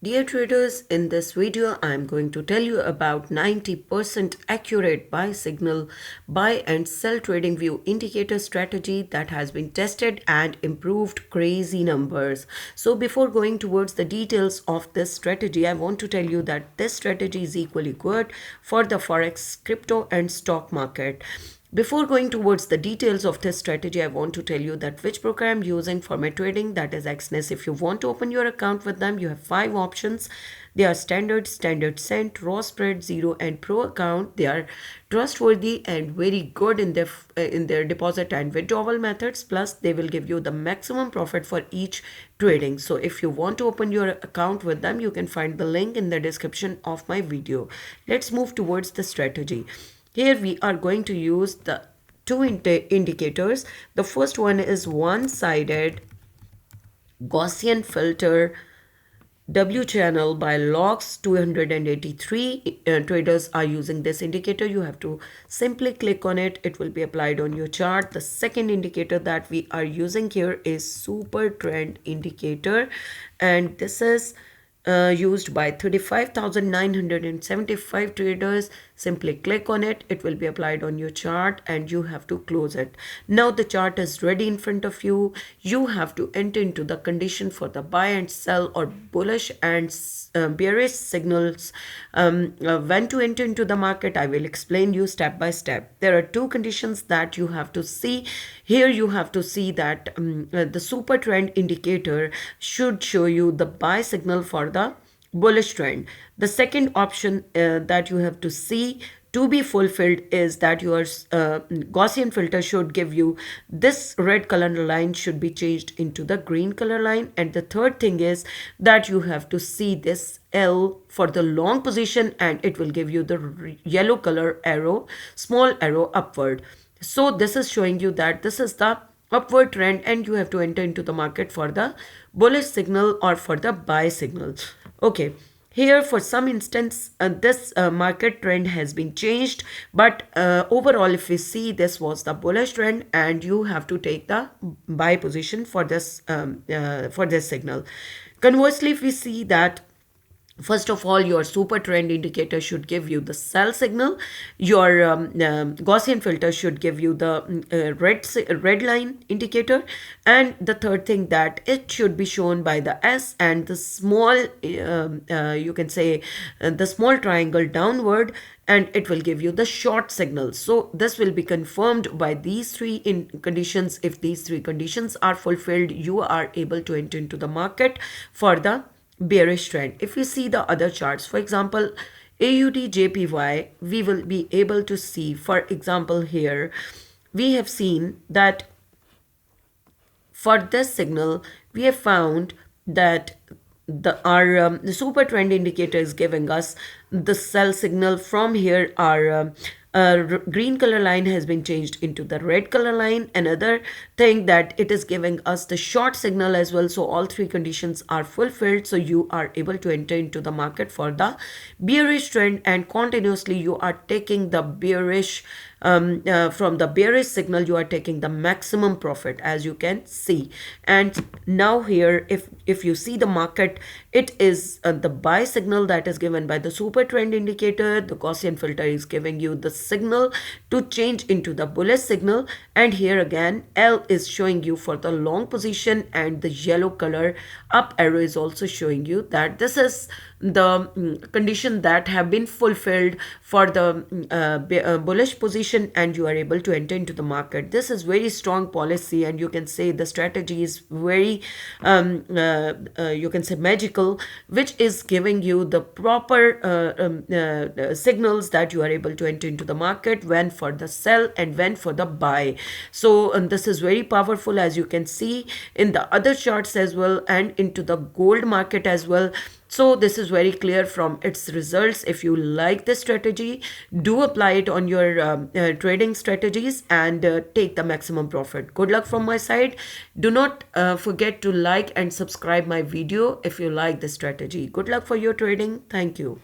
Dear traders, in this video I am going to tell you about 90% accurate buy signal, buy and sell trading view indicator strategy that has been tested and improved crazy numbers. So before going towards the details of this strategy, I want to tell you that this strategy is equally good for the Forex, crypto and stock market. Before going towards the details of this strategy, I want to tell you that which broker I'm using for my trading, that is Exness. If you want to open your account with them, you have 5 options. They are standard, standard cent, raw spread, zero and pro account. They are trustworthy and very good in their deposit and withdrawal methods. Plus, they will give you the maximum profit for each trading. So if you want to open your account with them, you can find the link in the description of my video. Let's move towards the strategy. Here we are going to use the two indicators. The first one is one-sided Gaussian filter W channel by logs 283. Traders are using this indicator. You have to simply click on it. It will be applied on your chart. The second indicator that we are using here is super trend indicator, and this is used by 35,975 traders. Simply click on it. It will be applied on your chart and you have to close it. Now the chart is ready in front of you. You have to enter into the condition for the buy and sell or bullish and bearish signals. When to enter into the market, I will explain you step by step. There are two conditions that you have to see. Here you have to see that the super trend indicator should show you the buy signal for the bullish trend. The second option that you have to see to be fulfilled is that your Gaussian filter should give you this red color line should be changed into the green color line. And the third thing is that you have to see this L for the long position and it will give you the yellow color arrow, small arrow upward. So this is showing you that this is the upward trend and you have to enter into the market for the bullish signal or for the buy signal. Okay, here for some instance this market trend has been changed, but overall if we see, this was the bullish trend and you have to take the buy position for this signal. Conversely, if we see that first of all, your super trend indicator should give you the sell signal. Your Gaussian filter should give you the red line indicator. And the third thing, that it should be shown by the S and the small, you can say the small triangle downward, and it will give you the short signal. So this will be confirmed by these three conditions. If these three conditions are fulfilled, you are able to enter into the market for the bearish trend. If we see the other charts, for example AUD JPY, we will be able to see, for example, here we have seen that for this signal we have found that the super trend indicator is giving us the sell signal. From here our green color line has been changed into the red color line. Another thing, that it is giving us the short signal as well. So all three conditions are fulfilled, so you are able to enter into the market for the bearish trend, and continuously you are taking the bearish from the bearish signal, you are taking the maximum profit, as you can see. And now here if you see the market, it is the buy signal that is given by the super trend indicator. The Gaussian filter is giving you the signal to change into the bullish signal, and here again L is showing you for the long position, and the yellow color up arrow is also showing you that this is the condition that have been fulfilled for the bullish position, and you are able to enter into the market. This is very strong policy, and you can say the strategy is very you can say magical, which is giving you the proper signals that you are able to enter into the market, when for the sell and when for the buy. So this is very powerful, as you can see in the other charts as well, and into the gold market as well. So this is very clear from its results. If you like this strategy, do apply it on your trading strategies and take the maximum profit. Good luck from my side. Do not forget to like and subscribe my video if you like this strategy. Good luck for your trading. Thank you.